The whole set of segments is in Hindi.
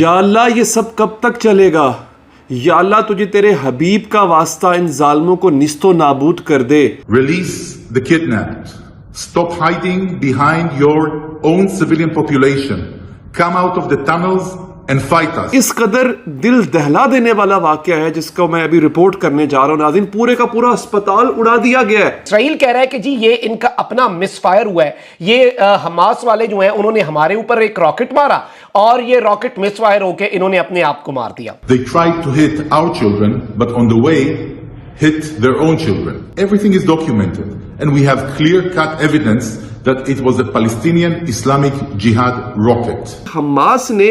या अल्लाह ये सब कब तक चलेगा? या अल्लाह तुझे तेरे हबीब का वास्ता इन जालिमों को निस्तो नाबूद कर दे। Release the kidnapped. Stop hiding behind your own civilian population. Come out of the tunnels and fight us. इस कदर दिल दहला देने वाला वाकया है जिसको मैं अभी रिपोर्ट करने जा रहा हूं नाज़रीन। पूरे का पूरा अस्पताल उड़ा दिया गया है। इसराइल कह रहा है कि जी ये इनका अपना मिसफायर हुआ है, ये हमास वाले जो हैं उन्होंने हमारे ऊपर एक रॉकेट मारा और ये रॉकेट मिसफायर होकर इन्होंने अपने आप को मार दिया। They tried to hit our children, but on the way hit their own children. Everything is documented, and we have clear-cut evidence that it was a Palestinian Islamic Jihad rocket. Hamas ने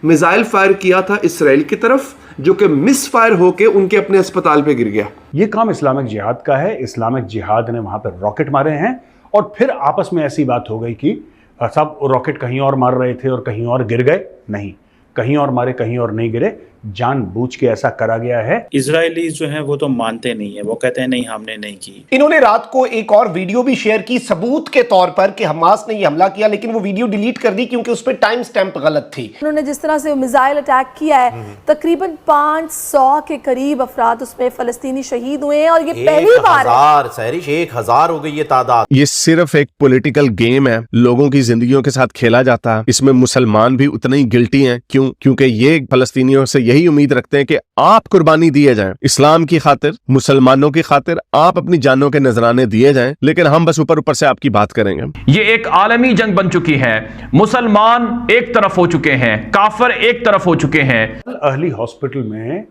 मिसाइल फायर किया था इसराइल की तरफ जो कि मिस फायर होके उनके अपने अस्पताल पे गिर गया। ये काम इस्लामिक जिहाद का है। इस्लामिक जिहाद ने वहां पर रॉकेट मारे हैं और फिर आपस में ऐसी बात हो गई कि सब रॉकेट कहीं और मार रहे थे और कहीं और गिर गए। नहीं, कहीं और मारे कहीं और नहीं गिरे, जानबूझ के ऐसा करा गया है। इजरायलीज जो हैं वो तो मानते नहीं है, वो कहते हैं नहीं हमने नहीं की। इन्होंने रात को एक और वीडियो भी शेयर की सबूत के तौर पर कि हमास ने ये हमला किया, लेकिन वो वीडियो डिलीट कर दी क्योंकि उस पर टाइम स्टैंप गलत थी। उन्होंने जिस तरह से मिसाइल अटैक किया है, तकरीबन 500 के करीब अफराद उसमें फलस्तीनी शहीद हुए हैं और ये पहली बार सहरिश 1000 हो गई ये तादाद। ये सिर्फ एक पॉलिटिकल गेम है, लोगों की जिंदगियों के साथ खेला जाता है। इसमें मुसलमान भी उतने ही गिल्टी हैं। क्योंकि ये फलस्तीनियों से यही उम्मीद रखते हैं कि आप कुर्बानी दिए जाएं, इस्लाम की खातिर, मुसलमानों की खातिर आप अपनी जानों के नजराने दिए जाएं, लेकिन हम बस ऊपर ऊपर से आपकी बात करेंगे। ये एक आलमी जंग बन चुकी है। मुसलमान एक तरफ हो चुके हैं, काफिर एक तरफ हो चुके हैं। अहली हॉस्पिटल में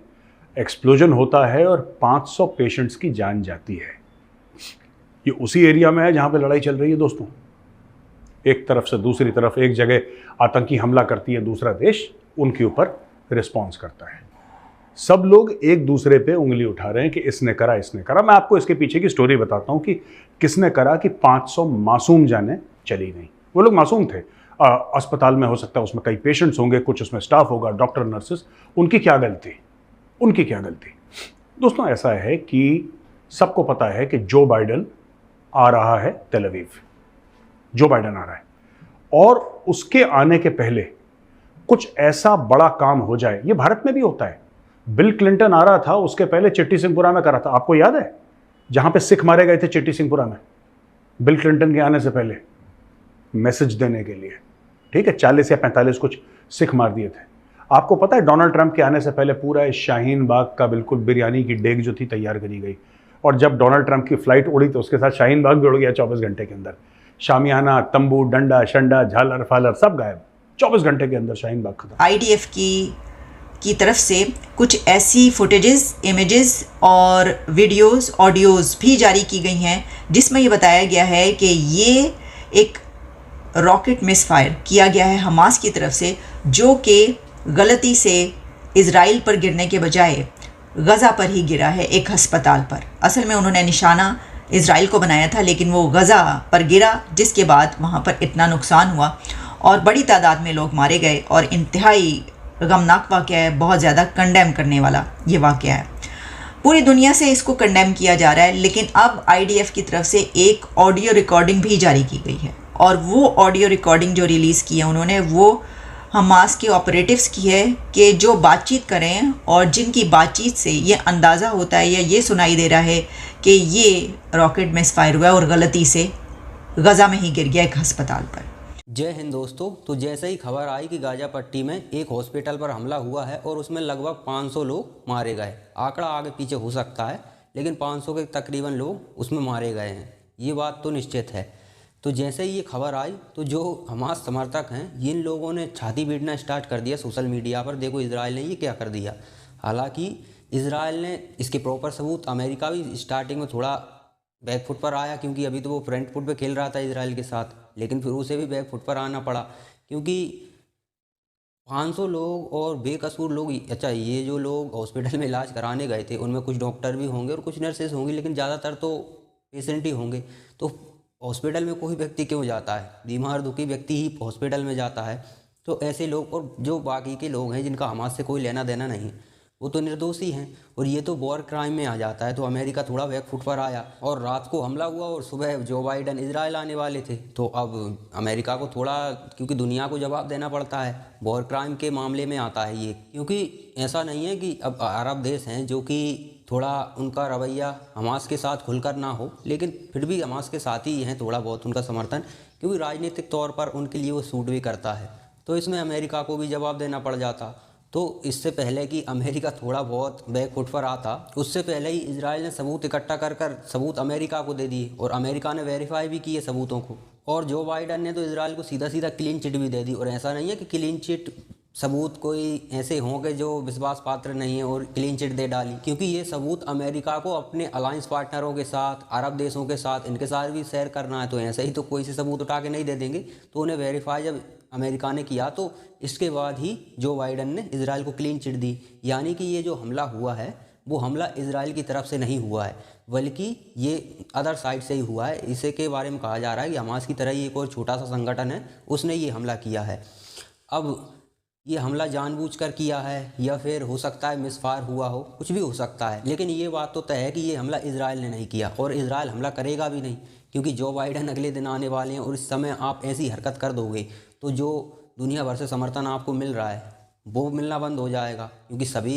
एक्सप्लोजन होता है और 500 पेशेंट्स की जान जाती है। ये उसी एरिया में है जहां पे लड़ाई चल रही है दोस्तों। एक तरफ से दूसरी तरफ, एक जगह आतंकी हमला करती है, दूसरा देश उनके ऊपर रिस्पॉन्स करता है। सब लोग एक दूसरे पे उंगली उठा रहे हैं कि इसने करा, इसने करा। मैं आपको इसके पीछे की स्टोरी बताता हूं कि किसने करा कि 500 मासूम जानें चली नहीं। वो लोग मासूम थे। अस्पताल में हो सकता है उसमें कई पेशेंट्स होंगे, कुछ उसमें स्टाफ होगा, डॉक्टर, नर्सेस। उनकी क्या गलती? उनकी क्या गलती? दोस्तों ऐसा है कि सबको पता है कि जो बाइडन आ रहा है तेल अवीव। जो बाइडन आ रहा है और उसके आने के पहले कुछ ऐसा बड़ा काम हो जाए। ये भारत में भी होता है। बिल क्लिंटन आ रहा था, उसके पहले चिट्टी सिंहपुरा में करा था। आपको याद है जहां पे सिख मारे गए थे चिट्टी सिंहपुरा में, बिल क्लिंटन के आने से पहले मैसेज देने के लिए। ठीक है, 40 या 45 कुछ सिख मार दिए थे। आपको पता है डोनाल्ड ट्रंप के आने से पहले पूरा शाहीन बाग का बिल्कुल बिरयानी की डेग जो थी तैयार करी गई, और जब डोनाल्ड ट्रंप की फ्लाइट उड़ी तो उसके साथ शाहीन बाग भी उड़ गया 24 घंटे के अंदर। शामियाना, तंबू, डंडा, शंडा, झालर फालर सब गायब। 24 घंटे के अंदर शाहीन बाग खत्म। IDF की तरफ से कुछ ऐसी फुटेजेस, इमेजेस और वीडियोस, ऑडियोज़ भी जारी की गई हैं जिसमें ये बताया गया है कि ये एक रॉकेट मिसफायर किया गया है हमास की तरफ से, जो कि गलती से इज़राइल पर गिरने के बजाय गज़ा पर ही गिरा है, एक हस्पताल पर। असल में उन्होंने निशाना इज़राइल को बनाया था, लेकिन वो गज़ा पर गिरा, जिसके बाद वहाँ पर इतना नुकसान हुआ और बड़ी तादाद में लोग मारे गए। और इंतहाई गमनाक वाक़या है, बहुत ज़्यादा कंडेम करने वाला ये वाक़या है। पूरी दुनिया से इसको कंडेम किया जा रहा है, लेकिन अब IDF की तरफ से एक ऑडियो रिकॉर्डिंग भी जारी की गई है, और वो ऑडियो रिकॉर्डिंग जो रिलीज़ की है उन्होंने, वो हमास के ऑपरेटिव्स की है कि जो बातचीत करें और जिनकी बातचीत से ये अंदाज़ा होता है या ये सुनाई दे रहा है कि ये रॉकेट मिसफायर हुआ है और गलती से गज़ा में ही गिर गया एक हस्पताल पर। जय हिंद दोस्तों। तो जैसे ही खबर आई कि गाजा पट्टी में एक हॉस्पिटल पर हमला हुआ है और उसमें लगभग 500 लोग मारे गए, आंकड़ा आगे पीछे हो सकता है, लेकिन 500 के तकरीबन लोग उसमें मारे गए हैं, ये बात तो निश्चित है। तो जैसे ही ये खबर आई तो जो हमास समर्थक हैं, जिन लोगों ने छाती पीटना स्टार्ट कर दिया सोशल मीडिया पर, देखो इजराइल ने ये क्या कर दिया। हालांकि इजराइल ने इसके प्रॉपर सबूत, अमेरिका भी स्टार्टिंग में थोड़ा बैकफुट पर आया क्योंकि अभी तो वो फ्रंट फुट पे खेल रहा था इजराइल के साथ, लेकिन फिर उसे भी बैकफुट पर आना पड़ा क्योंकि 500 लोग और बेकसूर लोग। अच्छा, ये जो लोग हॉस्पिटल में इलाज कराने गए थे उनमें कुछ डॉक्टर भी होंगे और कुछ नर्सेज होंगी, लेकिन ज़्यादातर तो पेशेंट ही होंगे। तो हॉस्पिटल में कोई व्यक्ति क्यों जाता है? बीमार दुखी व्यक्ति ही हॉस्पिटल में जाता है। तो ऐसे लोग और जो बाकी के लोग हैं जिनका हमास से कोई लेना देना नहीं, वो तो निर्दोषी हैं। और ये तो वॉर क्राइम में आ जाता है। तो अमेरिका थोड़ा बैक फुट पर आया और रात को हमला हुआ और सुबह जो बाइडन इजराइल आने वाले थे। तो अब अमेरिका को थोड़ा, क्योंकि दुनिया को जवाब देना पड़ता है, वॉर क्राइम के मामले में आता है ये। क्योंकि ऐसा नहीं है कि अब अरब देश हैं जो कि थोड़ा उनका रवैया हमास के साथ खुलकर ना हो, लेकिन फिर भी हमास के साथ ही हैं थोड़ा बहुत उनका समर्थन, क्योंकि राजनीतिक तौर पर उनके लिए वो सूट भी करता है। तो इसमें अमेरिका को भी जवाब देना पड़ जाता। तो इससे पहले कि अमेरिका थोड़ा बहुत बैक फुट पर आता, उससे पहले ही इजराइल ने सबूत इकट्ठा कर सबूत अमेरिका को दे दिए और अमेरिका ने वेरीफाई भी किए सबूतों को। और जो बाइडन ने तो इजराइल को सीधा सीधा क्लीन चिट भी दे दी। और ऐसा नहीं है कि क्लीन चिट सबूत कोई ऐसे होंगे जो विश्वास पात्र नहीं है और क्लीन चिट दे डाली, क्योंकि ये सबूत अमेरिका को अपने अलायंस पार्टनरों के साथ, अरब देशों के साथ, इनके साथ भी शेयर करना है। तो ऐसे ही तो कोई से सबूत उठा के नहीं दे देंगे। तो उन्हें वेरीफाई जब अमेरिका ने किया तो इसके बाद ही जो बाइडन ने इजराइल को क्लीन चिट दी। यानी कि ये जो हमला हुआ है वो हमला इजराइल की तरफ से नहीं हुआ है, बल्कि ये अदर साइड से ही हुआ है। इसे के बारे में कहा जा रहा है कि हमास की तरह ही एक और छोटा सा संगठन है, उसने ये हमला किया है। अब ये हमला जानबूझकर किया है या फिर हो सकता है मिसफायर हुआ हो, कुछ भी हो सकता है, लेकिन ये बात तो तय है कि ये हमला इजराइल ने नहीं किया और इजराइल हमला करेगा भी नहीं, क्योंकि जो बाइडन अगले दिन आने वाले हैं और इस समय आप ऐसी हरकत कर दोगे तो जो दुनिया भर से समर्थन आपको मिल रहा है वो मिलना बंद हो जाएगा, क्योंकि सभी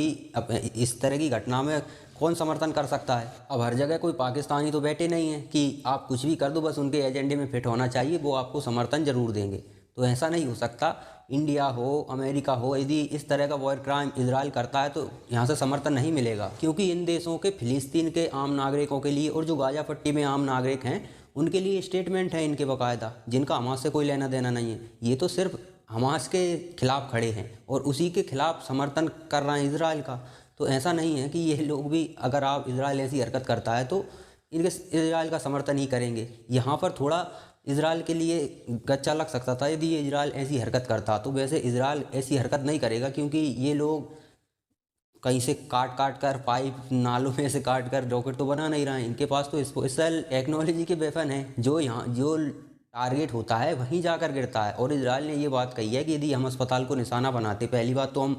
इस तरह की घटना में कौन समर्थन कर सकता है। अब हर जगह कोई पाकिस्तानी तो बैठे नहीं हैं कि आप कुछ भी कर दो, बस उनके एजेंडे में फिट होना चाहिए, वो आपको समर्थन जरूर देंगे। तो ऐसा नहीं हो सकता। इंडिया हो, अमेरिका हो, यदि इस तरह का वॉर क्राइम इजराइल करता है तो यहाँ से समर्थन नहीं मिलेगा, क्योंकि इन देशों के फिलिस्तीन के आम नागरिकों के लिए और जो गाजा पट्टी में आम नागरिक हैं उनके लिए स्टेटमेंट है इनके बाकायदा, जिनका हमास से कोई लेना देना नहीं है। ये तो सिर्फ हमास के खिलाफ खड़े हैं और उसी के खिलाफ समर्थन कर रहे हैं इजराइल का। तो ऐसा नहीं है कि ये लोग भी, अगर आप इजराइल ऐसी हरकत करता है तो इनके इजराइल का समर्थन ही करेंगे। यहाँ पर थोड़ा इजराइल के लिए गच्चा लग सकता था यदि ये इजराइल ऐसी हरकत करता, तो वैसे इजराइल ऐसी हरकत नहीं करेगा, क्योंकि ये लोग कहीं से काट कर पाइप नालों में से काट कर रॉकेट तो बना नहीं रहे हैं। इनके पास तो स्पेशल टेक्नोलॉजी के वेपन हैं जो यहाँ जो टारगेट होता है वहीं जाकर गिरता है। और इजराइल ने ये बात कही है कि यदि हम अस्पताल को निशाना बनाते, पहली बात तो हम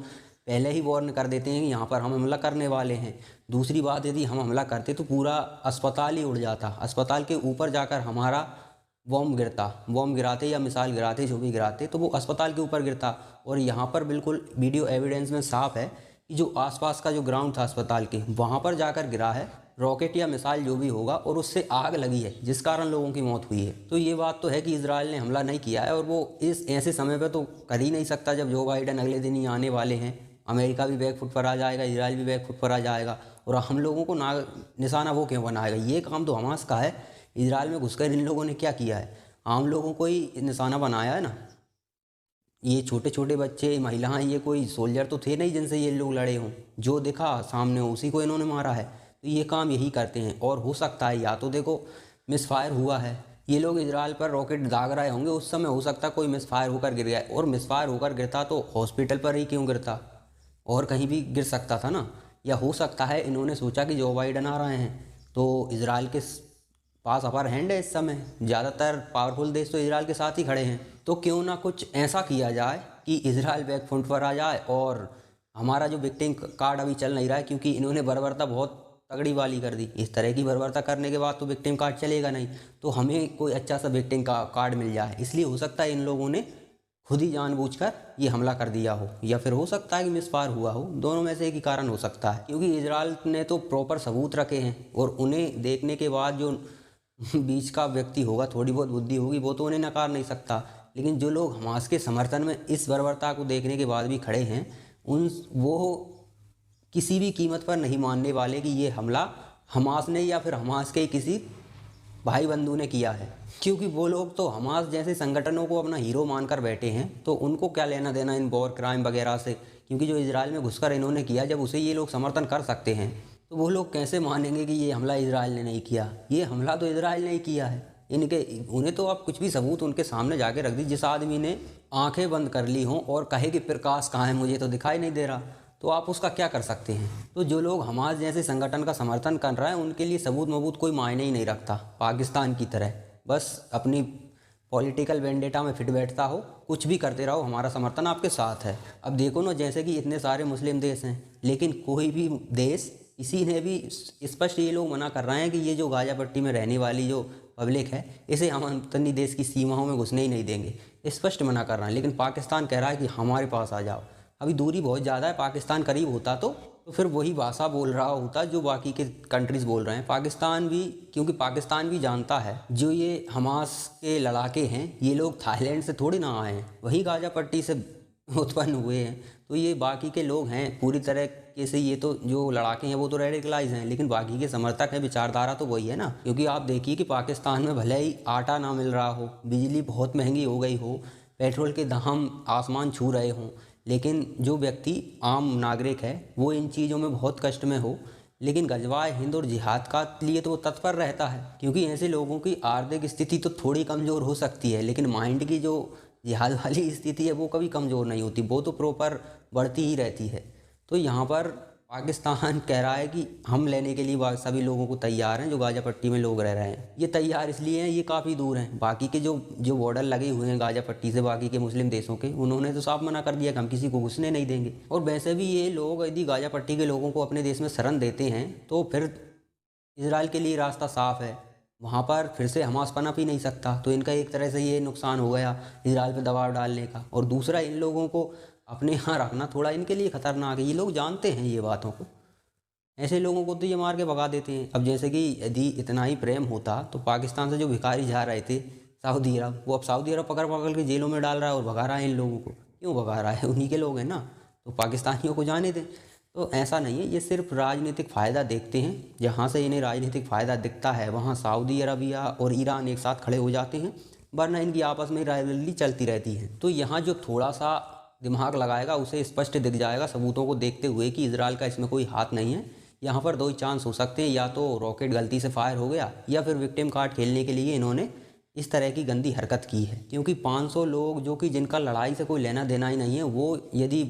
पहले ही वार्न कर देते हैं कि यहाँ पर हम हमला करने वाले हैं। दूसरी बात, यदि हम हमला करते तो पूरा अस्पताल ही उड़ जाता, अस्पताल के ऊपर जाकर हमारा बॉम्ब गिराते या मिसाइल गिराते, जो भी गिराते, तो वो अस्पताल के ऊपर गिरता। और यहाँ पर बिल्कुल वीडियो एविडेंस में साफ है कि जो आसपास का जो ग्राउंड था अस्पताल के, वहाँ पर जाकर गिरा है रॉकेट या मिसाइल जो भी होगा, और उससे आग लगी है जिस कारण लोगों की मौत हुई है। तो ये बात तो है कि इजराइल ने हमला नहीं किया है, और वो इस ऐसे समय पर तो कर ही नहीं सकता जब जो बाइडन अगले दिन ही आने वाले हैं। अमेरिका भी बैक फुट पर आ जाएगा, इजराइल भी बैक फुट पर आ जाएगा, और हम लोगों को निशाना वो क्यों बनाएगा? ये काम तो हमास का है। इजराइल में घुसकर इन लोगों ने क्या किया है? आम लोगों को ही निशाना बनाया है ना। ये छोटे छोटे बच्चे, महिलाएं, ये कोई सोल्जर तो थे नहीं जिनसे ये लोग लड़े हों। जो दिखा सामने उसी को इन्होंने मारा है। तो ये काम यही करते हैं। और हो सकता है या तो देखो मिसफायर हुआ है, ये लोग इजराइल पर रॉकेट दाग रहे होंगे, उस समय हो सकता है कोई मिसफायर होकर गिर गया, और मिसफायर होकर गिरता तो हॉस्पिटल पर ही क्यों गिरता, और कहीं भी गिर सकता था ना। या हो सकता है इन्होंने सोचा कि जो बाइडन आ रहे हैं तो इजराइल के पास अपर हैंड है इस समय, ज़्यादातर पावरफुल देश तो इजराइल के साथ ही खड़े हैं, तो क्यों ना कुछ ऐसा किया जाए कि इजराइल बैक फुट पर आ जाए। और हमारा जो विक्टिम कार्ड अभी चल नहीं रहा है, क्योंकि इन्होंने बर्बरता बहुत तगड़ी वाली कर दी। इस तरह की बर्बरता करने के बाद तो विक्टिम कार्ड चलेगा नहीं, तो हमें कोई अच्छा सा विक्टिम का कार्ड मिल जाए। इसलिए हो सकता है इन लोगों ने खुद ही जानबूझकर ये हमला कर दिया हो, या फिर हो सकता है कि मिसफायर हुआ हो। दोनों में से एक ही कारण हो सकता है, क्योंकि इजराइल ने तो प्रॉपर सबूत रखे हैं, और उन्हें देखने के बाद जो बीच का व्यक्ति होगा, थोड़ी बहुत बुद्धि होगी, वो तो उन्हें नकार नहीं सकता। लेकिन जो लोग हमास के समर्थन में इस बर्बरता को देखने के बाद भी खड़े हैं, वो किसी भी कीमत पर नहीं मानने वाले कि ये हमला हमास ने या फिर हमास के किसी भाई बंधु ने किया है। क्योंकि वो लोग तो हमास जैसे संगठनों को अपना हीरो मानकर बैठे हैं, तो उनको क्या लेना देना इन वॉर क्राइम वगैरह से। क्योंकि जो इजराइल में घुसकर इन्होंने किया, जब उसे ये लोग समर्थन कर सकते हैं, तो वो लोग कैसे मानेंगे कि ये हमला इजराइल ने नहीं किया? ये हमला तो इजराइल ने ही किया है। उन्हें तो आप कुछ भी सबूत उनके सामने जाके रख दी। जिस आदमी ने आंखें बंद कर ली हों और कहे कि प्रकाश कहाँ है, मुझे तो दिखाई नहीं दे रहा, तो आप उसका क्या कर सकते हैं? तो जो लोग हमास जैसे संगठन का समर्थन कर रहे हैं, उनके लिए सबूत मबूत कोई मायने ही नहीं रखता, पाकिस्तान की तरह। बस अपनी पॉलिटिकल वेंडेटा में फिट बैठता हो, कुछ भी करते रहो, हमारा समर्थन आपके साथ है। अब देखो ना, जैसे कि इतने सारे मुस्लिम देश हैं, लेकिन कोई भी देश, किसी ने भी स्पष्ट ये लोग मना कर रहे हैं कि ये जो गाजा पट्टी में रहने वाली जो पब्लिक है, इसे हम अपनी देश की सीमाओं में घुसने ही नहीं देंगे, स्पष्ट मना कर रहे हैं। लेकिन पाकिस्तान कह रहा है कि हमारे पास आ जाओ। अभी दूरी बहुत ज़्यादा है, पाकिस्तान करीब होता तो फिर वही भाषा बोल रहा होता जो बाकी के कंट्रीज़ बोल रहे हैं। पाकिस्तान भी, क्योंकि पाकिस्तान भी जानता है जो ये हमास के लड़ाके हैं, ये लोग थाईलैंड से थोड़ी ना आए हैं, वही गाजा पट्टी से उत्पन्न हुए हैं। तो ये बाकी के लोग हैं पूरी तरह से, ये तो जो लड़ाके हैं वो तो रेडिकलाइज हैं, लेकिन बाकी के समर्थक हैं, विचारधारा तो वही है ना। क्योंकि आप देखिए कि पाकिस्तान में भले ही आटा ना मिल रहा हो, बिजली बहुत महंगी हो गई हो, पेट्रोल के दाम आसमान छू रहे हों, लेकिन जो व्यक्ति आम नागरिक है वो इन चीज़ों में बहुत कष्ट में हो, लेकिन गजवाए हिंद और जिहाद का लिए तो वो तत्पर रहता है। क्योंकि ऐसे लोगों की आर्थिक स्थिति तो थोड़ी कमज़ोर हो सकती है, लेकिन माइंड की जो जिहाद वाली स्थिति है वो कभी कमज़ोर नहीं होती, वो तो प्रॉपर बढ़ती ही रहती है। तो यहाँ पर पाकिस्तान कह रहा है कि हम लेने के लिए सभी लोगों को तैयार हैं जो गाजा पट्टी में लोग रह रहे हैं। ये तैयार इसलिए हैं, ये काफ़ी दूर हैं, बाकी के जो बॉर्डर लगे हुए हैं गाजा पट्टी से बाकी के मुस्लिम देशों के, उन्होंने तो साफ मना कर दिया कि हम किसी को घुसने नहीं देंगे। और वैसे भी ये लोग यदि गाजा पट्टी के लोगों को अपने देश में शरण देते हैं तो फिर इजराइल के लिए रास्ता साफ है, वहाँ पर फिर से हमास पनप ही नहीं सकता। तो इनका एक तरह से ये नुकसान हो गया इजराइल पर दबाव डालने का। और दूसरा, इन लोगों को अपने यहाँ रखना थोड़ा इनके लिए खतरनाक है, ये लोग जानते हैं ये बातों को। ऐसे लोगों को तो ये मार के भगा देते हैं। अब जैसे कि यदि इतना ही प्रेम होता तो पाकिस्तान से जो भिखारी जा रहे थे सऊदी अरब, वो अब सऊदी अरब पकड़ पकड़ के जेलों में डाल रहा है और भगा रहा है इन लोगों को। क्यों भगा रहा है? उन्हीं के लोग हैं ना, तो पाकिस्तानियों को जाने दें। तो ऐसा नहीं है, ये सिर्फ राजनीतिक फ़ायदा देखते हैं, जहाँ से इन्हें राजनीतिक फ़ायदा दिखता है वहाँ सऊदी अरबिया और ईरान एक साथ खड़े हो जाते हैं, वरना इनकी आपस में राइवलरी चलती रहती है। तो यहाँ जो थोड़ा सा दिमाग लगाएगा उसे स्पष्ट दिख जाएगा सबूतों को देखते हुए कि इजराइल का इसमें कोई हाथ नहीं है। यहाँ पर दो ही चांस हो सकते हैं, या तो रॉकेट गलती से फायर हो गया, या फिर विक्टिम कार्ड खेलने के लिए इन्होंने इस तरह की गंदी हरकत की है। क्योंकि 500 लोग जो कि जिनका लड़ाई से कोई लेना देना ही नहीं है, वो यदि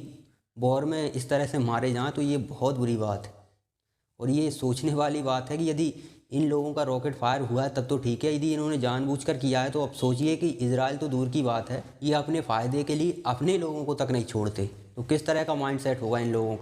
वॉर में इस तरह से मारे जाएं तो ये बहुत बुरी बात है। और ये सोचने वाली बात है कि यदि इन लोगों का रॉकेट फायर हुआ है तब तो ठीक है, यदि इन्होंने जानबूझकर किया है तो अब सोचिए कि इजराइल तो दूर की बात है, ये अपने फ़ायदे के लिए अपने लोगों को तक नहीं छोड़ते, तो किस तरह का माइंडसेट होगा इन लोगों का।